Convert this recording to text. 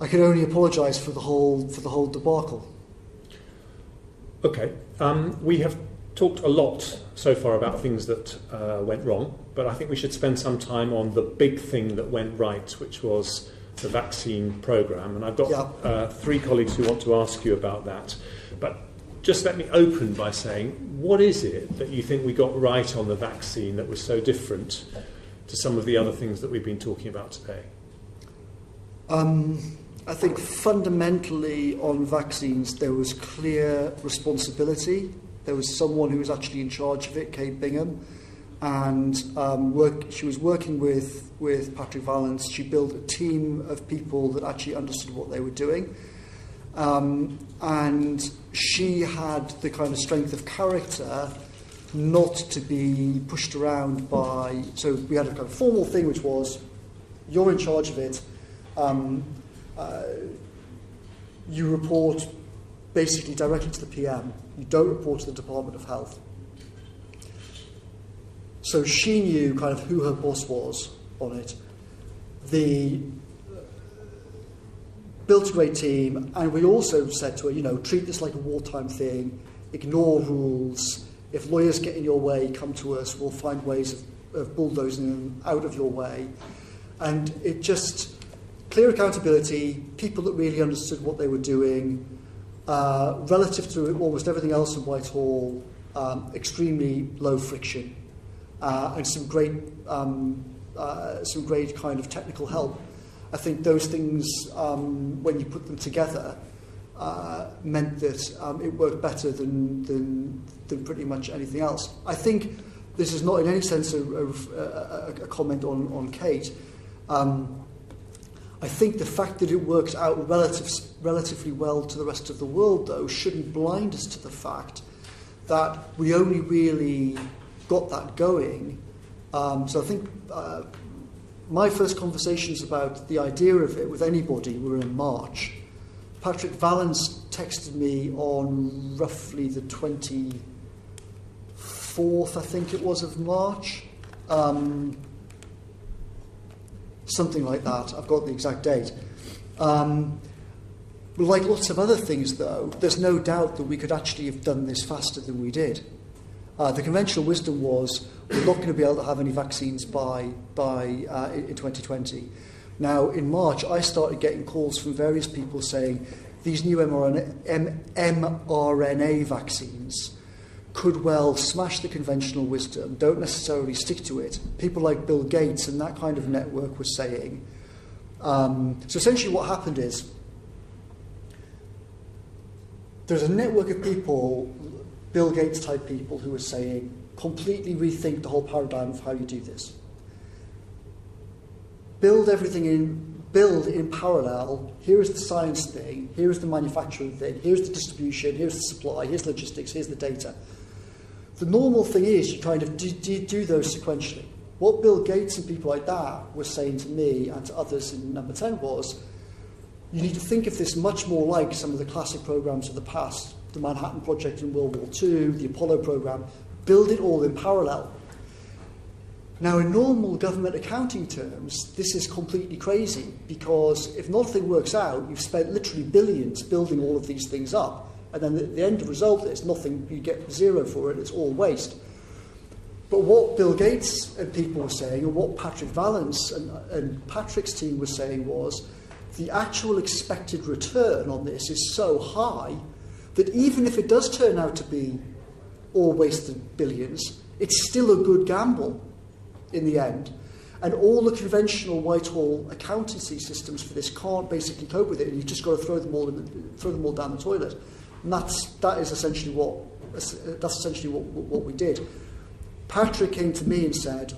I can only apologise for the whole debacle. Okay, we have talked a lot so far about things that went wrong, but I think we should spend some time on the big thing that went right, which was the vaccine programme. And I've got three colleagues who want to ask you about that. But just let me open by saying, what is it that you think we got right on the vaccine that was so different to some of the other things that we've been talking about today? I think fundamentally on vaccines there was clear responsibility. There was someone who was actually in charge of it, Kate Bingham, and she was working with Patrick Vallance. She built a team of people that actually understood what they were doing. And she had the kind of strength of character not to be pushed around by... So we had a kind of formal thing which was, you're in charge of it, you report basically directly to the PM. You don't report to the Department of Health. So she knew kind of who her boss was on it. Built a great team, and we also said to her, treat this like a wartime thing, ignore rules. If lawyers get in your way, come to us, we'll find ways of bulldozing them out of your way. And it just, clear accountability, people that really understood what they were doing, relative to almost everything else in Whitehall, extremely low friction, and some great kind of technical help. I think those things, when you put them together, meant that it worked better than pretty much anything else. I think this is not in any sense a comment on Kate. I think the fact that it works out relatively well to the rest of the world, though, shouldn't blind us to the fact that we only really got that going. So I think my first conversations about the idea of it with anybody were in March. Patrick Vallance texted me on roughly the 24th, I think it was, of March. Something like that. I've got the exact date. Like lots of other things, though, there's no doubt that we could actually have done this faster than we did. The conventional wisdom was we're not going to be able to have any vaccines in 2020. Now, in March, I started getting calls from various people saying these new mRNA vaccines could well smash the conventional wisdom, don't necessarily stick to it. People like Bill Gates and that kind of network were saying. So essentially what happened is there's a network of people, Bill Gates type people, who were saying completely rethink the whole paradigm of how you do this. Build in parallel. Here is the science thing, here is the manufacturing thing, here's the distribution, here's the supply, here's logistics, here's the data. The normal thing is you kind of do those sequentially. What Bill Gates and people like that were saying to me and to others in number 10 was, you need to think of this much more like some of the classic programs of the past, the Manhattan Project in World War II, the Apollo program. Build it all in parallel. Now, in normal government accounting terms, this is completely crazy, because if nothing works out, you've spent literally billions building all of these things up, and then the end result is nothing, you get zero for it, it's all waste. But what Bill Gates and people were saying, and what Patrick Vallance and Patrick's team were saying was, the actual expected return on this is so high that even if it does turn out to be all wasted billions, it's still a good gamble in the end. And all the conventional Whitehall accountancy systems for this can't basically cope with it, and you've just got to throw them all down the toilet. And that's essentially what we did. Patrick came to me and said,